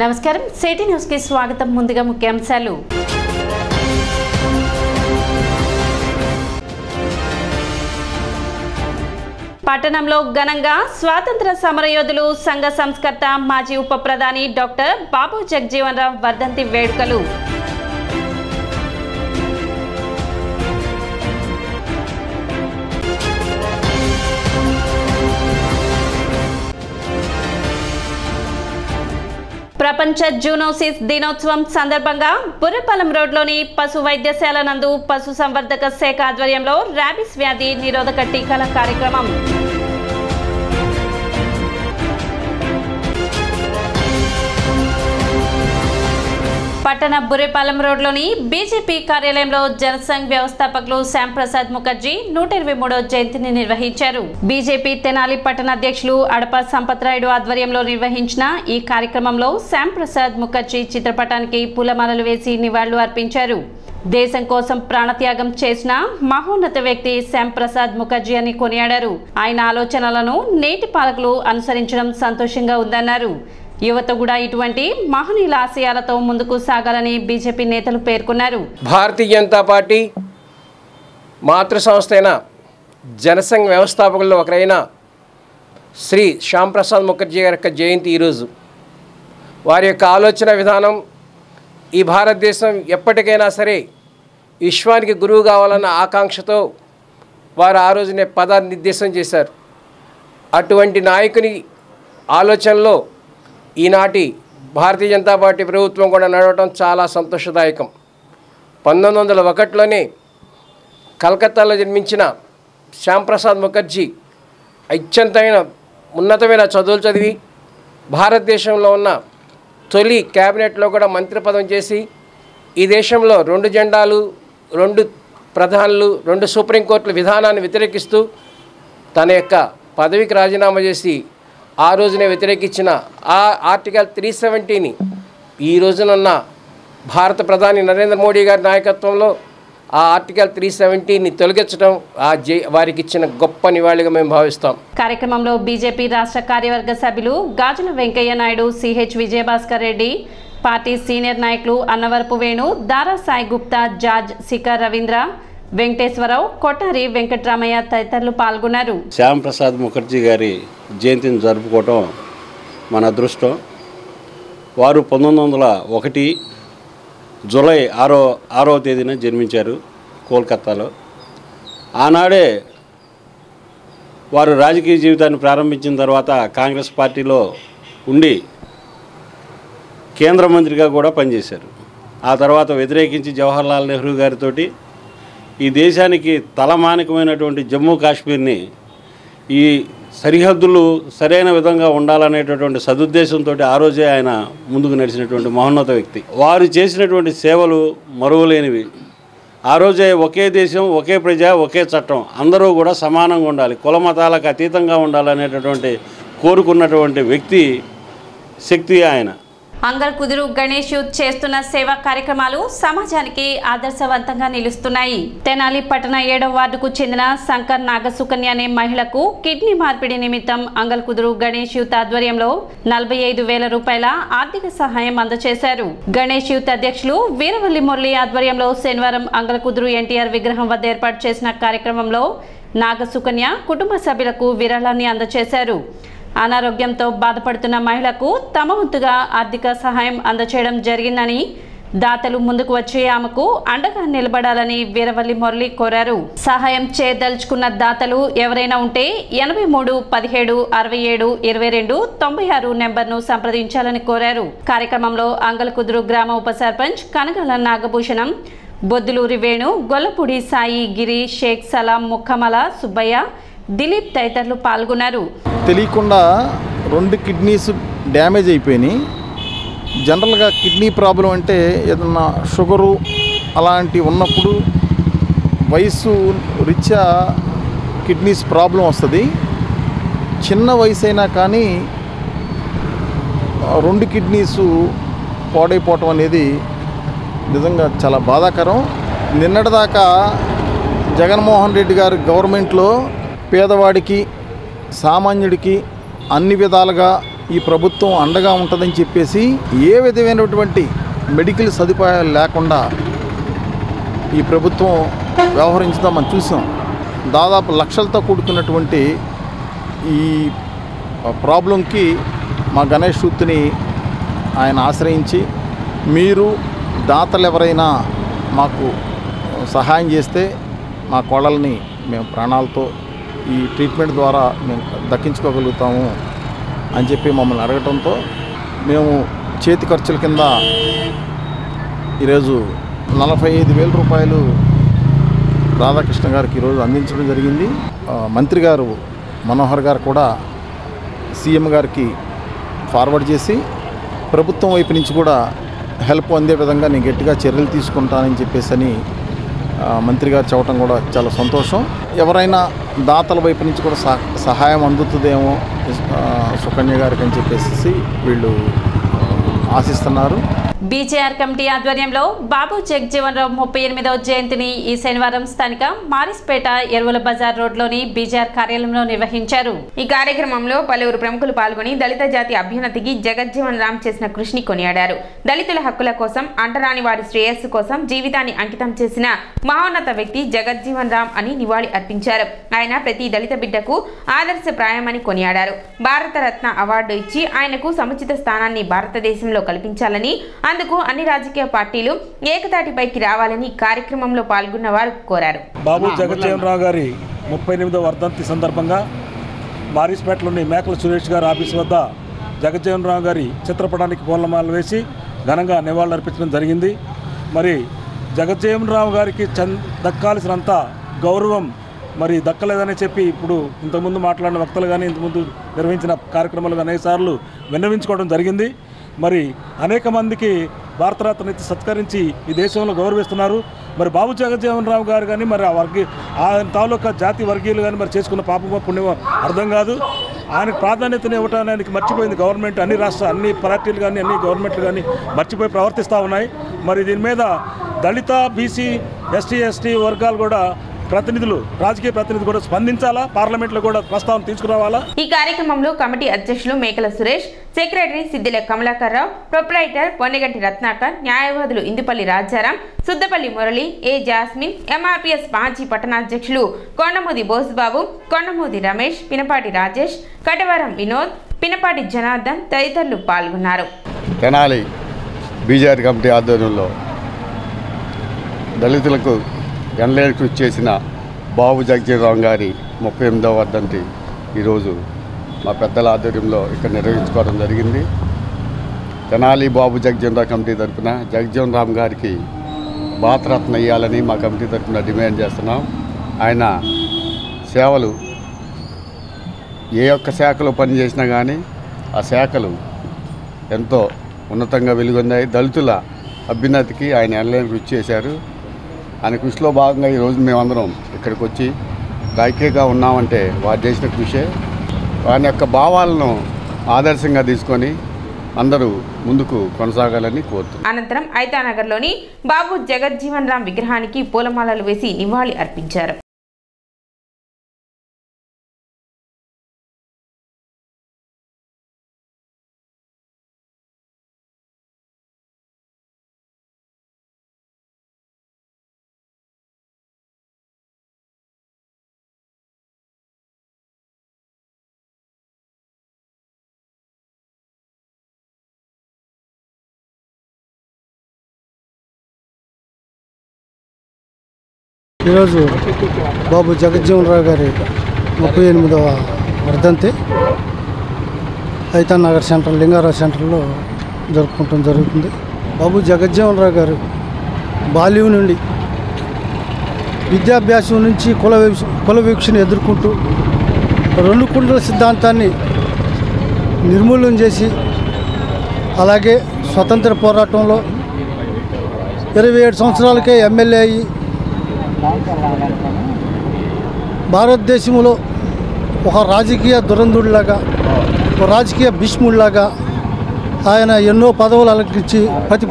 నమస్కారం city news కి స్వాగతం ముందుగా ముఖ్యాంశాలు పట్టణంలో ఘనంగా స్వాతంత్ర సమరయోధులు సంఘ సంస్కర్త మాజీ ఉప ప్రధాని డాక్టర్ బాబు జగజీవన్ రామ్ వర్ధంతి వేడుకలు ప్రపంచ జూనోసిస్ దినోత్సవం సందర్భంగా బుర్రపాలెం రోడ్లోని పశు వైద్యశాల నందు పశు సంవర్ధక శాఖ ఆధ్వర్యంలో ర్యాబిస్ వ్యాధి నిరోధక టీకాల కార్యక్రమం పట్టణ బుర్రపాలెం రోడ్లోని బీజేపీ కార్యాలయంలో జనసంఘ్ వ్యవస్థాపకులు శ్యాంప్రసాద్ ముఖర్జీ 123వ జయంతిని నిర్వహించారు. బీజేపీ తెనాలి పట్టణ అధ్యక్షులు అడప సంపత్రాయుడు ఆధ్వర్యంలో నిర్వహించిన ఈ కార్యక్రమంలో శ్యాంప్రసాద్ ముఖర్జీ చిత్రపటానికి పూలమాలలు వేసి నివాళులు అర్పించారు. దేశం కోసం ప్రాణత్యాగం చేసిన మహోన్నత వ్యక్తి శ్యాంప్రసాద్ ముఖర్జీ అని కొనియాడారు. ఆయన ఆలోచనలను నేటి పాలకులు అనుసరించడం సంతోషంగా ఉందన్నారు. యువత కూడా ఇటువంటి మహనీయుల ఆశయాలతో ముందుకు సాగాలని బీజేపీ నేతలు పేర్కొన్నారు. భారతీయ జనతా పార్టీ మాతృ సంస్థ అయిన జనసంఘ్ వ్యవస్థాపకుల్లో ఒకరైన శ్రీ శ్యాంప్రసాద్ ముఖర్జీ గారి యొక్క జయంతి ఈరోజు. వారి యొక్క ఆలోచన విధానం ఈ భారతదేశం ఎప్పటికైనా సరే విశ్వానికి గురువు కావాలన్న ఆకాంక్షతో వారు ఆ రోజునే పదనిర్దేశం చేశారు. అటువంటి నాయకుని ఆలోచనలో ఈనాటి భారతీయ జనతా పార్టీ ప్రభుత్వం కూడా నడవటం చాలా సంతోషదాయకం. 1901లోనే కలకత్తాలో జన్మించిన శ్యాంప్రసాద్ ముఖర్జీ అత్యంతమైన ఉన్నతమైన చదువులు చదివి భారతదేశంలో ఉన్న తొలి క్యాబినెట్లో కూడా మంత్రి పదం చేసి ఈ దేశంలో 2 జెండాలు 2 ప్రధానులు 2 సుప్రీంకోర్టుల విధానాన్ని వ్యతిరేకిస్తూ తన యొక్క పదవికి రాజీనామా చేసి ఆ రోజునే వ్యతిరేకించిన ఆ ఆర్టికల్ 370ని ఈ రోజునున్న భారత ప్రధాని నరేంద్ర మోడీ గారి నాయకత్వంలో ఆ ఆర్టికల్ 370ని తొలగించడం వారికి ఇచ్చిన గొప్ప నివాళిగా మేము భావిస్తాం. కార్యక్రమంలో బీజేపీ రాష్ట్ర కార్యవర్గ సభ్యులు Gajula Venkaiah Naidu, CH Vijayabhaskar Reddy, party senior నాయకులు అన్నవరపు వేణు, దారా సాయి గుప్తా, జార్జ్, శిఖర్ రవీంద్ర, వెంకటేశ్వరరావు, కొట్టారి వెంకటరామయ్య తదితరులు పాల్గొన్నారు. శ్యాంప్రసాద్ ముఖర్జీ గారి జయంతిని జరుపుకోవటం మన అదృష్టం. వారు 1901 జూలై 6వ తేదీన జన్మించారు కోల్కత్తాలో. ఆనాడే వారు రాజకీయ జీవితాన్ని ప్రారంభించిన తర్వాత కాంగ్రెస్ పార్టీలో ఉండి కేంద్ర మంత్రిగా కూడా పనిచేశారు. ఆ తర్వాత వ్యతిరేకించి జవహర్లాల్ నెహ్రూ గారితోటి ఈ దేశానికి తలమానికమైనటువంటి జమ్మూ కాశ్మీర్ని ఈ సరిహద్దులు సరైన విధంగా ఉండాలనేటటువంటి సదుద్దేశంతో ఆ రోజే ఆయన ముందుకు నడిచినటువంటి మహోన్నత వ్యక్తి. వారు చేసినటువంటి సేవలు మరువలేనివి. ఆ రోజే ఒకే దేశం, ఒకే ప్రజ, ఒకే చట్టం, అందరూ కూడా సమానంగా ఉండాలి, కుల మతాలకు అతీతంగా ఉండాలనేటటువంటి కోరుకున్నటువంటి వ్యక్తి, శక్తి ఆయన. అంగల్ కుదురు గణేష్ యూత్ చేస్తున్న సేవా కార్యక్రమాలు సమాజానికి ఆదర్శవంతంగా నిలుస్తున్నాయి. తెనాలి పట్టణ 7వ వార్డుకు చెందిన శంకర్ నాగసుకన్య అనే మహిళకు కిడ్నీ మార్పిడి నిమిత్తం అంగల్ కుదురు గణేష్ యూత్ ఆధ్వర్యంలో 45,000 రూపాయల ఆర్థిక సహాయం అందజేశారు. గణేష్ యూత్ అధ్యక్షులు వీరవల్లి మురళి ఆధ్వర్యంలో శనివారం అంగల్ కుదురు ఎన్టీఆర్ విగ్రహం వద్ద ఏర్పాటు చేసిన కార్యక్రమంలో నాగసుకన్య కుటుంబ సభ్యులకు విరాళాన్ని అందజేశారు. అనారోగ్యంతో బాధపడుతున్న మహిళకు తమ వంతుగా ఆర్థిక సహాయం అందచేయడం జరిగిందని, దాతలు ముందుకు వచ్చి ఆమెకు అండగా నిలబడాలని వీరవల్లి మురళి కోరారు. సహాయం చేయదలుచుకున్న దాతలు ఎవరైనా ఉంటే 83 17 67 22 96 నెంబర్ను సంప్రదించాలని కోరారు. కార్యక్రమంలో అంగల్ కుదురు గ్రామ ఉప సర్పంచ్ కనగల నాగభూషణం, బొద్దులూరి వేణు, గొల్లపూడి సాయి, గిరి, షేక్ సలాం, ముఖమల సుబ్బయ్య, దిలీప్ తదితరులు పాల్గొన్నారు. తెలియకుండా 2 కిడ్నీస్ డ్యామేజ్ అయిపోయినాయి. జనరల్గా కిడ్నీ ప్రాబ్లం అంటే ఏదన్నా షుగరు అలాంటి ఉన్నప్పుడు వయసు రీత్యా కిడ్నీస్ ప్రాబ్లం వస్తుంది. చిన్న వయసు అయినా కానీ 2 కిడ్నీస్ పాడైపోవటం అనేది నిజంగా చాలా బాధాకరం. నిన్నటిదాకా జగన్మోహన్ రెడ్డి గారి గవర్నమెంట్లో పేదవాడికి సామాన్యుడికి అన్ని విధాలుగా ఈ ప్రభుత్వం అండగా ఉంటుందని చెప్పేసి ఏ విధమైనటువంటి మెడికల్ సదుపాయాలు లేకుండా ఈ ప్రభుత్వం వ్యవహరించడం మనం చూసాం. దాదాపు లక్షలతో కూడుకున్నటువంటి ఈ ప్రాబ్లంకి మా గణేష్ సూత్ని ఆయన ఆశ్రయించి, మీరు దాతలు ఎవరైనా మాకు సహాయం చేస్తే మా కోడల్ని మేము ప్రాణాలతో ఈ ట్రీట్మెంట్ ద్వారా మేము దక్కించుకోగలుగుతాము అని చెప్పి మమ్మల్ని అడగటంతో మేము చేతి ఖర్చుల కింద ఈరోజు 45,000 రూపాయలు రాధాకృష్ణ గారికి ఈరోజు అందించడం జరిగింది. మంత్రి గారు మనోహర్ గారు కూడా సీఎం గారికి ఫార్వర్డ్ చేసి ప్రభుత్వం వైపు నుంచి కూడా హెల్ప్ అందే విధంగా నేను గట్టిగా చర్యలు తీసుకుంటానని చెప్పేసి మంత్రి గారు చెప్పడం కూడా చాలా సంతోషం. ఎవరైనా దాతల వైపు నుంచి కూడా సహాయం అందుతుందేమో సుకన్య గారికి అని చెప్పేసి వీళ్ళు ఆశిస్తున్నారు. బీజేఆర్ కమిటీ ఆధ్వర్యంలో బాబు జగజ్జీవన్ రామ్ 38వ జయంతిని ఈ శనివారం స్థానిక మారిస్పేట ఎరువుల బజార్ రోడ్లోని బీజేఆర్ కార్యాలయంలో నిర్వహించారు. ఈ కార్యక్రమంలో పలువురు ప్రముఖులు పాల్గొని దళిత జాతి అభ్యున్నతికి జగజ్జీవన్ రామ్ చేసిన కృషిని కొనియాడారు. దళితుల హక్కుల కోసం, అంటరాని వారి శ్రేయస్సు కోసం జీవితాన్ని అంకితం చేసిన మహోన్నత వ్యక్తి జగజ్జీవన్ రామ్ అని నివాళి అర్పించారు. ఆయన ప్రతి దళిత బిడ్డకు ఆదర్శప్రాయమని కొనియాడారు. భారతరత్న అవార్డు ఇచ్చి ఆయనకు సముచిత స్థానాన్ని భారతదేశంలో కల్పించాలని, అందుకు అన్ని రాజకీయ పార్టీలు ఏకతాటిపైకి రావాలని కార్యక్రమంలో పాల్గొన్న వారు కోరారు. బాబు జగజ్జీవన్ రామ్ గారి 38వ వర్ధంతి సందర్భంగా మారిస్పేటలోని మేకల సురేష్ గారి ఆఫీసు వద్ద జగజ్జీవన్ రామ్ గారి చిత్రపటానికి పూలమాలలు వేసి ఘనంగా నివాళులర్పించడం జరిగింది. మరి జగజ్జీవన్ రామ్ గారికి దక్కాల్సినంత గౌరవం మరి దక్కలేదని చెప్పి ఇప్పుడు ఇంతకుముందు మాట్లాడిన వక్తలు కానీ ఇంతకుముందు నిర్వహించిన కార్యక్రమాలు అనేకసార్లు విన్నవించుకోవడం జరిగింది. మరి అనేక మందికి భారతరత్న ఇచ్చి సత్కరించి ఈ దేశంలో గౌరవిస్తున్నారు. మరి బాబు జగజ్జీవన్ రామ్ గారు కానీ మరి ఆయన తాలూకా జాతి వర్గీయులు కానీ మరి చేసుకున్న పాపమో పుణ్యమో అర్థం కాదు. ఆయనకు ప్రాధాన్యతను ఇవ్వడానికి మర్చిపోయింది గవర్నమెంట్. అన్ని పార్టీలు కానీ అన్ని గవర్నమెంట్లు కానీ మర్చిపోయి ప్రవర్తిస్తూ ఉన్నాయి. మరి దీని మీద దళిత, బీసీ, ఎస్టీ వర్గాలు కూడా రాజకీయ ప్రతినిధులు కూడా స్పందించాలా, పార్లమెంట్లో కూడా ప్రస్తావన తీసుకురావాలా. ఈ కార్యక్రమంలో కమిటీ అధ్యక్షులు మేకల సురేష్, సెక్రటరీ సిద్దిల కమలాకర్ రావు, ప్రొప్రైటర్ పొన్నగంటి రత్నాకర్, న్యాయవాదులు ఇందుపల్లి రాజారాం, సుద్దపల్లి మురళి, ఏ జాస్మిన్, ఎంఆర్పీఎస్ మాజీ పట్టణాధ్యక్షులు కొండమూది బోసుబాబు, కొండమూది రమేష్, పినపాటి రాజేష్, కటవరం వినోద్, పినపాటి జనార్దన్ తదితరులు పాల్గొన్నారు. తెనాలి బీజేఆర్ కమిటీ ఆధ్వర్యంలో దళితులకు ఎనలేని కృషి చేసిన బాబు జగజ్జీవన్ రామ్ గారి 38వ వర్ధంతి ఈరోజు మా పెద్దల ఆధ్వర్యంలో ఇక్కడ నిర్వహించుకోవడం జరిగింది. తెనాలి బాబు జగజ్జీవన్ రామ్ కమిటీ తరఫున జగజ్జీవన్ రామ్ గారికి భారతరత్న ఇవ్వాలని మా కమిటీ తరఫున డిమాండ్ చేస్తున్నాం. ఆయన సేవలు ఏ ఒక్క శాఖలో పనిచేసినా కానీ ఆ శాఖలు ఎంతో ఉన్నతంగా వెలుగొందాయి. దళితుల అభ్యున్నతికి ఆయన ఎనలేని కృషి చేశారు. ఆయన కృషిలో భాగంగా ఈరోజు మేమందరం ఇక్కడికి వచ్చి రాజకీయంగా ఉన్నామంటే వారు చేసిన కృషే. వారి యొక్క భావాలను ఆదర్శంగా తీసుకొని అందరూ ముందుకు కొనసాగాలని కోరుతున్నారు. అనంతరం ఐతానగర్లోని బాబు జగజ్జీవన్ రామ్ విగ్రహానికి పూలమాలలు వేసి నివాళి అర్పించారు. ఈరోజు బాబు జగజ్జీవన్ రామ్ గారి 38వ వర్ధంతి ఐతాన్ నగర్ సెంటర్ లింగారావు సెంటర్లో జరుపుకోవడం జరుగుతుంది. బాబు జగజ్జీవన్ రామ్ గారు బాల్యం నుండి విద్యాభ్యాసం నుంచి కుల వీక్షను ఎదుర్కొంటూ 2 కుండల సిద్ధాంతాన్ని నిర్మూలన చేసి, అలాగే స్వతంత్ర పోరాటంలో 27 సంవత్సరాలకే ఎమ్మెల్యే అయ్యి భారతదేశంలో ఒక రాజకీయ దురంధుడిలాగా, ఒక రాజకీయ భీష్ముడిలాగా ఆయన ఎన్నో పదవులు అలంకరించి ప్రతి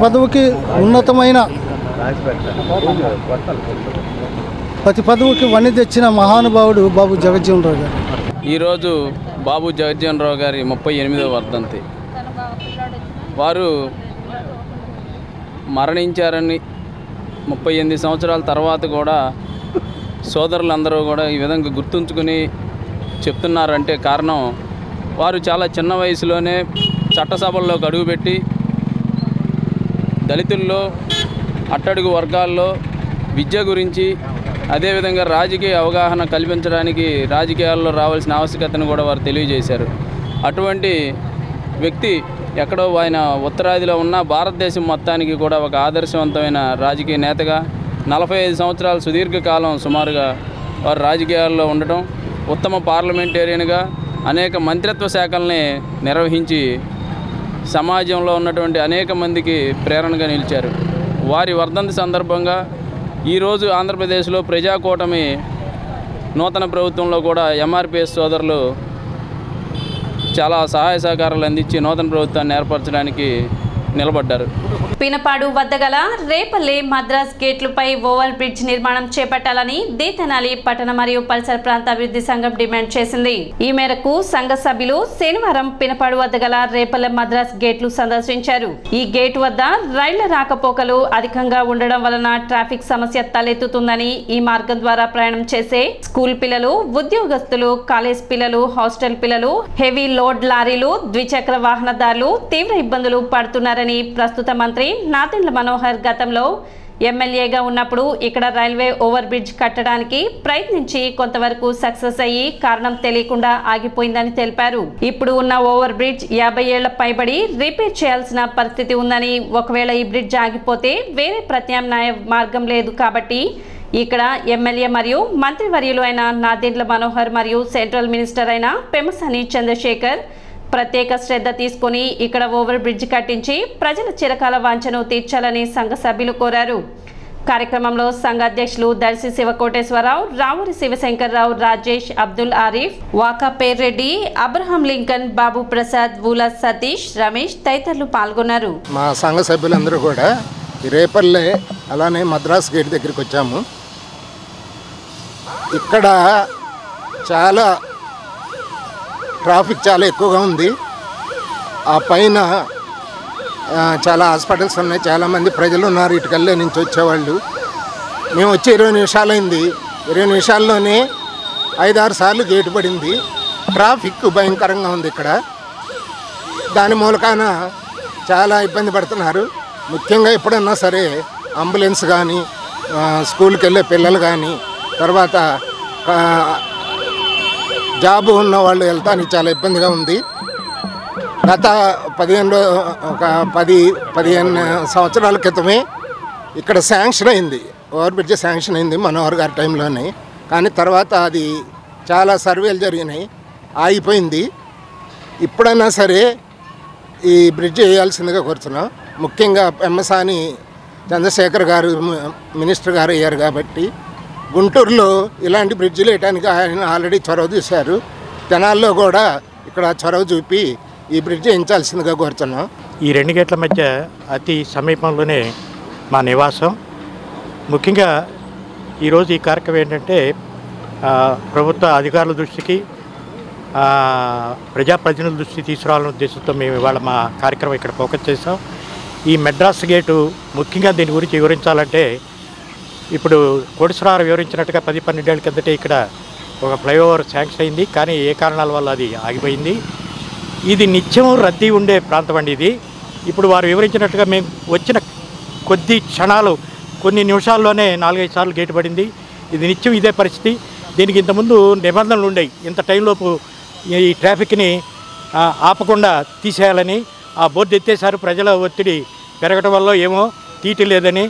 పదవికి వన్నె తెచ్చిన మహానుభావుడు బాబు జగజ్జీవన్ రామ్ గారు. ఈరోజు బాబు జగజ్జీవన్ రావు గారి 38వ వర్ధంతి. వారు మరణించారని 38 సంవత్సరాల తర్వాత కూడా సోదరులందరూ కూడా ఈ విధంగా గుర్తుంచుకుని చెప్తున్నారంటే కారణం వారు చాలా చిన్న వయసులోనే చట్టసభల్లోకి అడుగుపెట్టి దళితుల్లో అట్టడుగు వర్గాల్లో విద్య గురించి అదేవిధంగా రాజకీయ అవగాహన కల్పించడానికి రాజకీయాల్లో రావాల్సిన ఆవశ్యకతను కూడా వారు తెలియజేశారు. అటువంటి వ్యక్తి ఎక్కడో ఆయన ఉత్తరాదిలో ఉన్న భారతదేశం మొత్తానికి కూడా ఒక ఆదర్శవంతమైన రాజకీయ నేతగా 45 సంవత్సరాల సుదీర్ఘకాలం సుమారుగా వారు రాజకీయాల్లో ఉండటం, ఉత్తమ పార్లమెంటేరియన్గా అనేక మంత్రిత్వ శాఖల్ని నిర్వహించి సమాజంలో ఉన్నటువంటి అనేక మందికి ప్రేరణగా నిలిచారు. వారి వర్ధంతి సందర్భంగా ఈరోజు ఆంధ్రప్రదేశ్లో ప్రజాకూటమి నూతన ప్రభుత్వంలో కూడా ఎంఆర్పిఎస్ సోదరులు చాలా సహాయ సహకారాలు అందించి నూతన ప్రభుత్వాన్ని ఏర్పరచడానికి నిలబడ్డారు. పినపాడు వద్ద గల రేపల్లె మద్రాస్ గేట్లపై ఓవర్ బ్రిడ్జ్ నిర్మాణం చేపట్టాలని దేతనాలి పట్టణ మరియు పరిసర ప్రాంత అభివృద్ధి సంఘం డిమాండ్ చేసింది. ఈ మేరకు సంఘ సభ్యులు శనివారం పినపాడు వద్ద గల రేపల్లె మద్రాస్ గేట్లు సందర్శించారు. ఈ గేట్ వద్ద రైళ్ల రాకపోకలు అధికంగా ఉండడం వలన ట్రాఫిక్ సమస్య తలెత్తుతుందని, ఈ మార్గం ద్వారా ప్రయాణం చేసే స్కూల్ పిల్లలు, ఉద్యోగస్తులు, కాలేజ్ పిల్లలు, హాస్టల్ పిల్లలు, హెవీ లోడ్ లారీలు, ద్విచక్ర వాహనదారులు తీవ్ర ఇబ్బందులు పడుతున్నారని ప్రస్తుత మంత్రి నాదెండ్ల మనోహర్ గతంలో ఎమ్మెల్యేగా ఉన్నప్పుడు ఇక్కడ రైల్వే ఓవర్ బ్రిడ్జ్ కట్టడానికి ప్రయత్నించి కొంతవరకు సక్సెస్ అయ్యి కారణం తెలియకుండా ఆగిపోయిందని తెలిపారు. ఇప్పుడు ఉన్న ఓవర్ బ్రిడ్జ్ 50 ఏళ్ల పైబడి రిపేర్ చేయాల్సిన పరిస్థితి ఉందని, ఒకవేళ ఈ బ్రిడ్జ్ ఆగిపోతే వేరే ప్రత్యామ్నాయ మార్గం లేదు కాబట్టి ఇక్కడ ఎమ్మెల్యే మరియు మంత్రివర్యులు అయిన నాదెండ్ల మనోహర్ మరియు సెంట్రల్ మినిస్టర్ అయిన పెమ్మసాని చంద్రశేఖర్ ప్రత్యేక శ్రద్ధ తీసుకుని ఇక్కడ ఓవర్ బ్రిడ్జ్ కట్టించి ప్రజల చిరకాల వాంఛను తీర్చాలని సంఘ సభ్యులు కోరారు. కార్యక్రమంలో సంఘ అధ్యక్షులు దర్శి శివకోటేశ్వరరావు, రావూరి శివశంకర్రావు, రాజేష్, అబ్దుల్ ఆరిఫ్, వాకా పేర్రెడ్డి, అబ్రహాం లింకన్, బాబు ప్రసాద్, ఊలా సతీష్, రమేష్ తదితరులు పాల్గొన్నారు. మా సంఘ సభ్యులందరూ కూడా రేపల్లె అలానే మద్రాస్ గేట్ దగ్గరికి వచ్చాము. ఇక్కడ చాలా ట్రాఫిక్ చాలా ఎక్కువగా ఉంది. ఆ పైన చాలా హాస్పిటల్స్ ఉన్నాయి, చాలామంది ప్రజలు ఉన్నారు ఇటుకల్లే నుంచి వచ్చేవాళ్ళు. మేము వచ్చి 20 నిమిషాలైంది. 20 నిమిషాల్లోనే 5-6 సార్లు గేటు పడింది. ట్రాఫిక్ భయంకరంగా ఉంది ఇక్కడ. దాని మూలకాన చాలా ఇబ్బంది పడుతున్నారు. ముఖ్యంగా ఎప్పుడన్నా సరే అంబులెన్స్ కానీ, స్కూల్కి వెళ్ళే పిల్లలు కానీ, తర్వాత జాబ్ ఉన్న వాళ్ళు వెళ్తానికి చాలా ఇబ్బందిగా ఉంది. గత 15 సంవత్సరాల క్రితమే ఇక్కడ శాంక్షన్ అయింది, ఓవర్ బ్రిడ్జ్ శాంక్షన్ అయింది మనోహర్ గారి టైంలోనే. కానీ తర్వాత అది చాలా సర్వేలు జరిగినాయి, ఆగిపోయింది. ఇప్పుడైనా సరే ఈ బ్రిడ్జ్ వేయాల్సిందిగా కోరుతున్నాం. ముఖ్యంగా పెమ్మసాని చంద్రశేఖర్ గారు మినిస్టర్ గారు అయ్యారు కాబట్టి గుంటూరులో ఇలాంటి బ్రిడ్జిలు వేయడానికి ఆయన ఆల్రెడీ చొరవ చూశారు. తెనాల్లో కూడా ఇక్కడ చొరవ చూపి ఈ బ్రిడ్జ్ వేయించాల్సిందిగా కోరుతున్నాం. ఈ 2 గేట్ల మధ్య అతి సమీపంలోనే మా నివాసం. ముఖ్యంగా ఈరోజు ఈ కార్యక్రమం ఏంటంటే ప్రభుత్వ అధికారుల దృష్టికి, ప్రజాప్రతినిధుల దృష్టికి తీసుకురావాలనే ఉద్దేశంతో మేము ఇవాళ మా కార్యక్రమం ఇక్కడ ఫోకస్ చేసాం. ఈ మెడ్రాస్ గేటు ముఖ్యంగా దీని గురించి వివరించాలంటే, ఇప్పుడు కోటేశ్వరరావు వివరించినట్టుగా 10-12 ఏళ్ళ కిందటే ఇక్కడ ఒక ఫ్లైఓవర్ శాంక్షన్ అయింది. కానీ ఏ కారణాల వల్ల అది ఆగిపోయింది. ఇది నిత్యం రద్దీ ఉండే ప్రాంతం అండి ఇది. ఇప్పుడు వారు వివరించినట్టుగా మేము వచ్చిన కొద్ది క్షణాలు, కొన్ని నిమిషాల్లోనే 4-5 సార్లు గేటు పడింది. ఇది నిత్యం ఇదే పరిస్థితి. దీనికి ఇంతకుముందు నిబంధనలు ఉండేవి, ఇంత టైంలోపు ఈ ట్రాఫిక్ని ఆపకుండా తీసేయాలని. ఆ బోర్డు ఎత్తేసారు. ప్రజల ఒత్తిడి పెరగడం వల్ల ఏమో తీటి లేదని.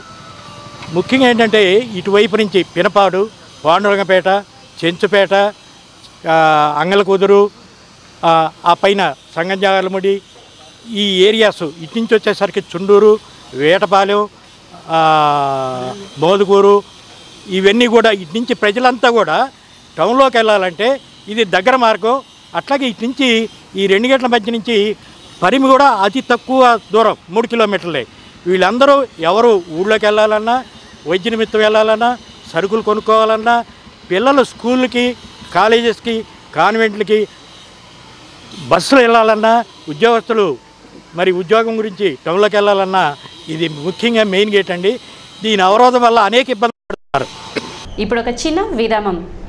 ముఖ్యంగా ఏంటంటే ఇటువైపు నుంచి పినపాడు, పాండురంగపేట, చెంచుపేట, అంగలకుదురు, ఆ పైన సంగంజాలముడి, ఈ ఏరియాస్ ఇటు నుంచి వచ్చేసరికి చుండూరు, వేటపాలెం, మోదుగూరు, ఇవన్నీ కూడా ఇటు నుంచి ప్రజలంతా కూడా టౌన్లోకి వెళ్ళాలంటే ఇది దగ్గర మార్గం. అట్లాగే ఇటు నుంచి ఈ 2 గేట్ల మధ్య నుంచి పరిమి కూడా అతి తక్కువ దూరం, 3 కిలోమీటర్లే. వీళ్ళందరూ ఎవరు ఊళ్ళోకి వెళ్ళాలన్నా, వైద్య నిమిత్తం వెళ్ళాలన్నా, సరుకులు కొనుక్కోవాలన్నా, పిల్లలు స్కూళ్ళకి, కాలేజెస్కి, కాన్వెంట్లకి బస్సులో వెళ్ళాలన్నా ఉద్యోగస్తులు మరి ఉద్యోగం గురించి టౌన్లోకి వెళ్ళాలన్నా ఇది ముఖ్యంగా మెయిన్ గేట్ అండి. దీని అవరోధం వల్ల అనేక ఇబ్బందులు పడుతున్నారు. ఇప్పుడు ఒక చిన్న విరామం.